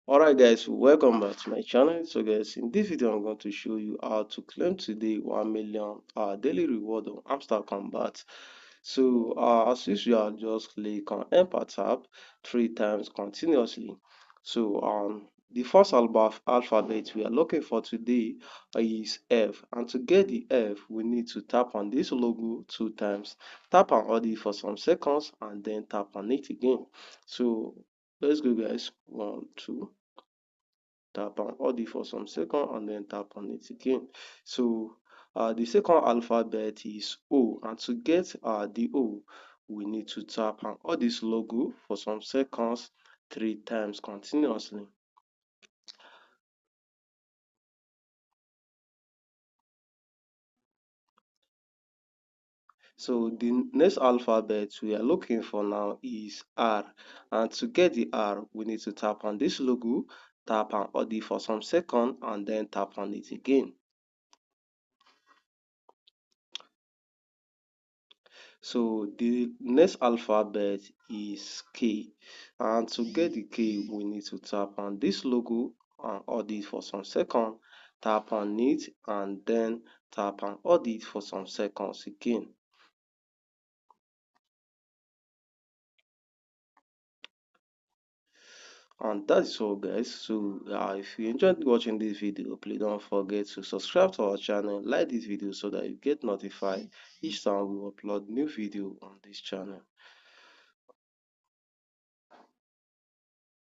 Alright guys, welcome back to my channel. So guys, in this video I'm going to show you how to claim today 1 million daily reward on hamster combat. So as usual, just click on enter tab 3 times continuously. So the first alphabet we are looking for today is F, and to get the F we need to tap on this logo 2 times, tap on it for some seconds and then tap on it again. So let's go guys, 1 2, tap on audio for some second and then tap on it again. So the second alphabet is O, and to get the O we need to tap on this logo for some seconds 3 times continuously. So the next alphabet we are looking for now is R, and to get the R we need to tap on this logo, tap on audio for some second and then tap on it again. So the next alphabet is K, and to get the K we need to tap on this logo and hold it for some seconds, tap on it and then tap and hold it for some seconds again. And that's all guys. So if you enjoyed watching this video, please don't forget to subscribe to our channel, like this video so that you get notified each time we upload new video on this channel.